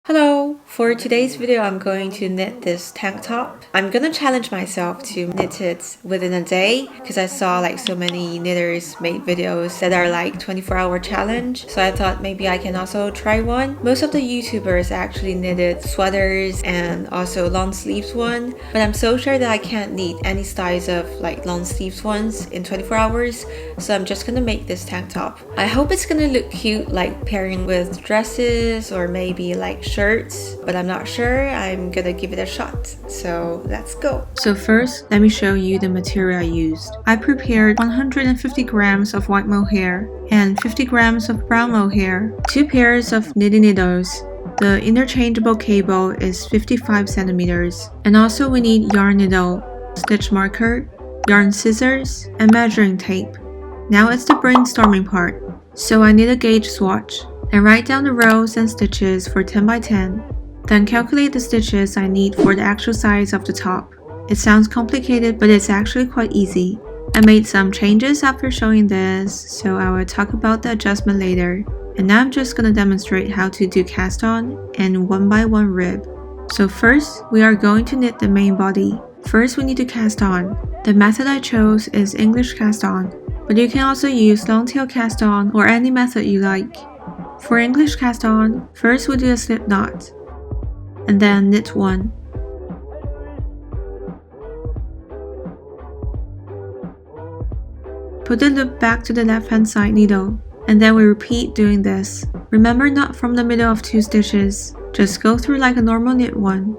Hello! For today's video, I'm going to knit this tank top. I'm gonna challenge myself to knit it within a day because I saw like so many knitters make videos that are like 24-hour challenge. So I thought maybe I can also try one. Most of the YouTubers actually knitted sweaters and also long sleeves one, but I'm so sure that I can't knit any styles of like long sleeves ones in 24 hours. So I'm just gonna make this tank top. I hope it's gonna look cute, like pairing with dresses or maybe like shirts, but I'm not sure. I'm gonna give it a shot. So let's go. So first, let me show you the material I used. I prepared 150 grams of white mohair and 50 grams of brown mohair, 2 pairs of knitting needles. The interchangeable cable is 55 centimeters. And also we need yarn needle, stitch marker, yarn scissors, and measuring tape. Now it's the brainstorming part. So I need a gauge swatch and write down the rows and stitches for 10 by 10. Then calculate the stitches I need for the actual size of the top. It sounds complicated, but it's actually quite easy. I made some changes after showing this, so I will talk about the adjustment later. And now I'm just gonna demonstrate how to do cast on and 1 by 1 rib. So first, we are going to knit the main body. First, we need to cast on. The method I chose is English cast on, but you can also use long tail cast on or any method you like. For English cast on, first we do a slip knot, and then knit 1. Put the loop back to the left hand side needle, and then we repeat doing this. Remember, not from the middle of 2 stitches, just go through like a normal knit one.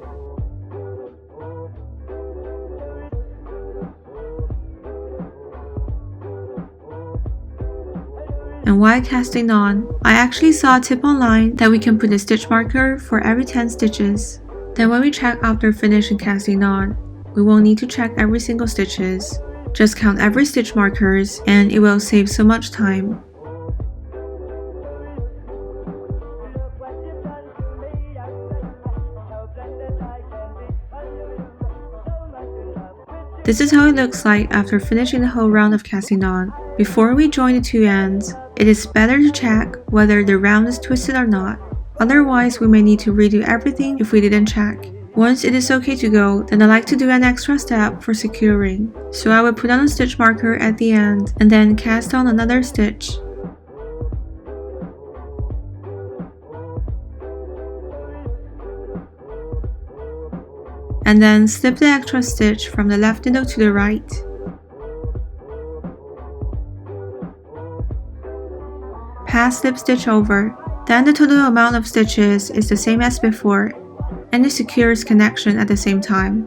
And while casting on, I actually saw a tip online that we can put a stitch marker for every 10 stitches. Then when we check after finishing casting on, we won't need to check every single stitches. Just count every stitch markers and it will save so much time. This is how it looks like after finishing the whole round of casting on. Before we join the 2 ends, it is better to check whether the round is twisted or not. Otherwise, we may need to redo everything if we didn't check. Once it is okay to go, then I like to do an extra step for securing. So I will put on a stitch marker at the end and then cast on another stitch. And then slip the extra stitch from the left needle to the right. Pass slip stitch over. Then the total amount of stitches is the same as before, and it secures connection at the same time.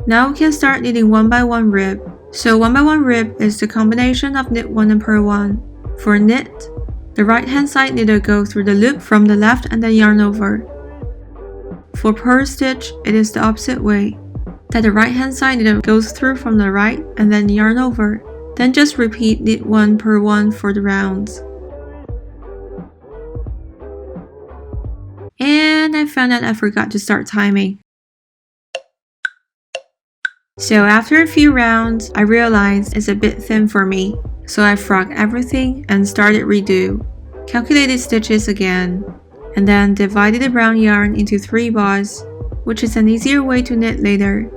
Now we can start knitting 1 by 1 rib. So 1 by 1 rib is the combination of knit 1 and purl 1. For knit, the right hand side needle goes through the loop from the left and then yarn over. For purl stitch, it is the opposite way, that the right hand side needle goes through from the right and then yarn over. Then just repeat knit 1 purl 1 for the rounds. And I found out I forgot to start timing. So after a few rounds, I realized it's a bit thin for me. So I frogged everything and started redo. Calculated stitches again, and then divided the brown yarn into 3 balls, which is an easier way to knit later.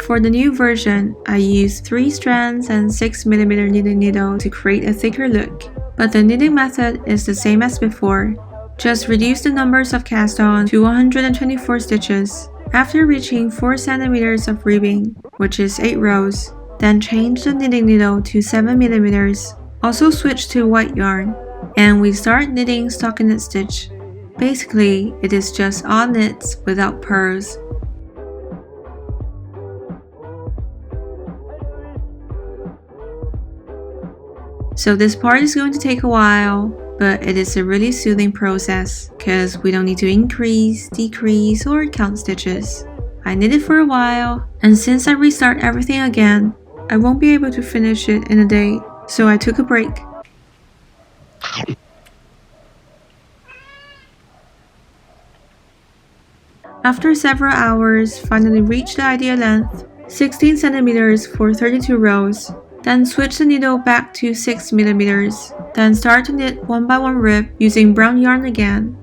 For the new version, I used 3 strands and 6mm knitting needle to create a thicker look. But the knitting method is the same as before. Just reduce the numbers of cast on to 124 stitches. After reaching 4 centimeters of ribbing, which is 8 rows, then change the knitting needle to 7mm. Also switch to white yarn, and we start knitting stockinette stitch. Basically, it is just all knits without purls. So this part is going to take a while, but it is a really soothing process because we don't need to increase, decrease, or count stitches. I knit it for a while, and since I restart everything again, I won't be able to finish it in a day, so I took a break. After several hours, finally reached the ideal length, 16 centimeters for 32 rows. Then switch the needle back to 6 millimeters. Then start to knit one by one rib using brown yarn again.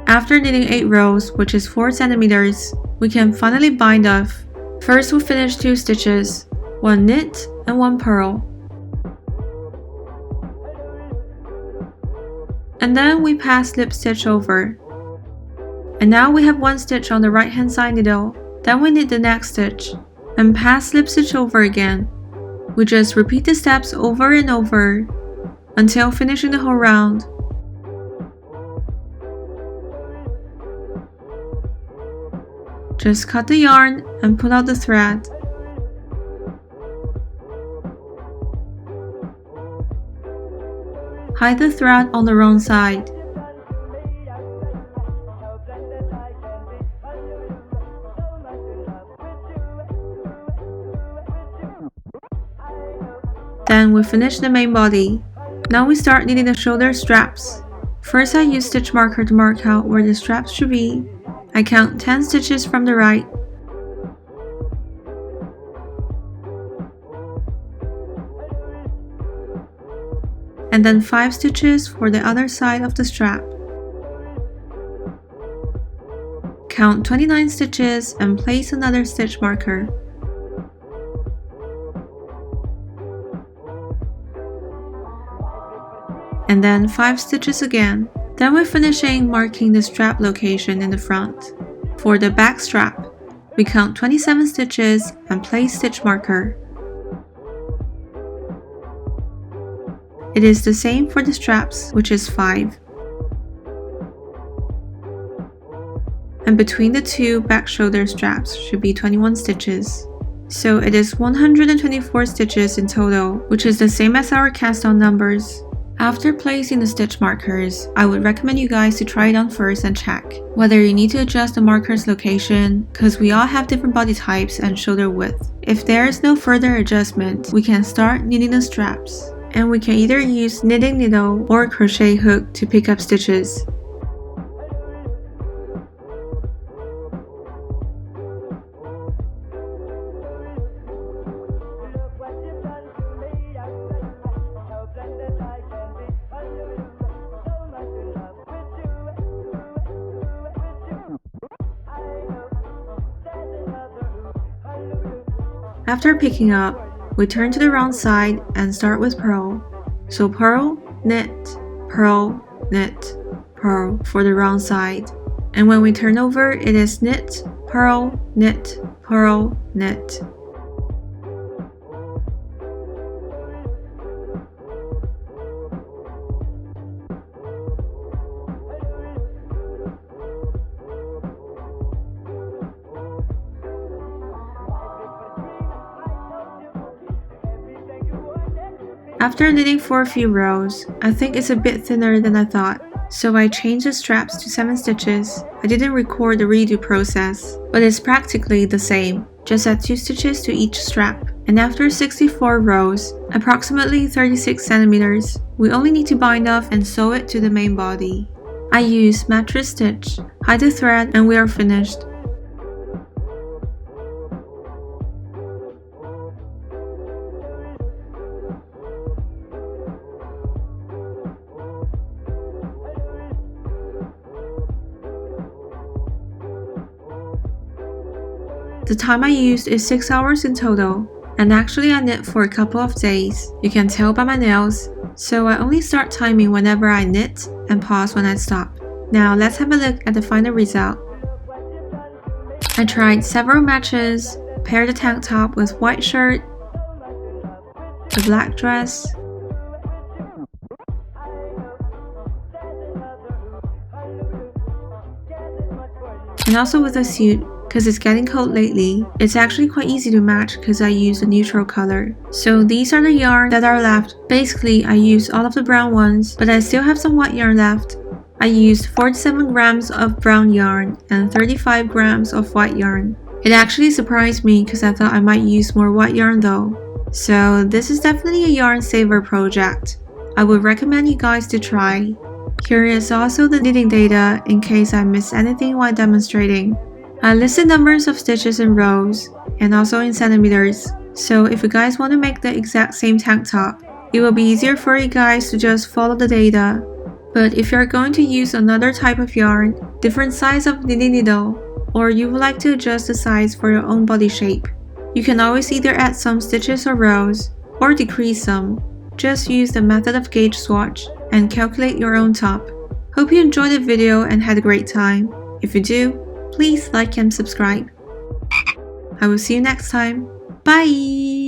After knitting 8 rows, which is 4 centimeters, we can finally bind off. First we finish 2 stitches, 1 knit and 1 purl. And then we pass slip stitch over. And now we have 1 stitch on the right hand side needle. Then we knit the next stitch and pass slip stitch over again. We just repeat the steps over and over until finishing the whole round. Just cut the yarn and pull out the thread. Hide the thread on the wrong side. Then we finish the main body. Now we start knitting the shoulder straps. First I use stitch marker to mark out where the straps should be. I count 10 stitches from the right. And then 5 stitches for the other side of the strap. Count 29 stitches and place another stitch marker. And then 5 stitches again. Then we're finishing marking the strap location in the front. For the back strap, we count 27 stitches and place stitch marker. It is the same for the straps, which is 5. And between the 2 back shoulder straps should be 21 stitches. So it is 124 stitches in total, which is the same as our cast on numbers. After placing the stitch markers, I would recommend you guys to try it on first and check whether you need to adjust the marker's location, because we all have different body types and shoulder width. If there is no further adjustment, we can start knitting the straps. And we can either use knitting needle or crochet hook to pick up stitches. After picking up, we turn to the wrong side and start with purl. So purl, knit, purl, knit, purl for the wrong side. And when we turn over, it is knit, purl, knit, purl, knit. After knitting for a few rows, I think it's a bit thinner than I thought, so I changed the straps to 7 stitches. I didn't record the redo process, but it's practically the same. Just add 2 stitches to each strap. And after 64 rows, approximately 36 centimeters, we only need to bind off and sew it to the main body. I use mattress stitch, hide the thread, and we are finished. The time I used is 6 hours in total, and actually I knit for a couple of days. You can tell by my nails, so I only start timing whenever I knit and pause when I stop. Now let's have a look at the final result. I tried several matches, paired the tank top with white shirt, the black dress, and also with a suit. Because it's getting cold lately, it's actually quite easy to match because I use a neutral color. So these are the yarn that are left. Basically, I used all of the brown ones, but I still have some white yarn left. I used 47 grams of brown yarn and 35 grams of white yarn. It actually surprised me because I thought I might use more white yarn though. So this is definitely a yarn saver project. I would recommend you guys to try. Here is also the knitting data in case I miss anything while demonstrating. I listed numbers of stitches in rows and also in centimeters, so if you guys want to make the exact same tank top, it will be easier for you guys to just follow the data. But if you're going to use another type of yarn, different size of knitting needle, or you would like to adjust the size for your own body shape, you can always either add some stitches or rows, or decrease some. Just use the method of gauge swatch and calculate your own top. Hope you enjoyed the video and had a great time. If you do, please like and subscribe. I will see you next time. Bye!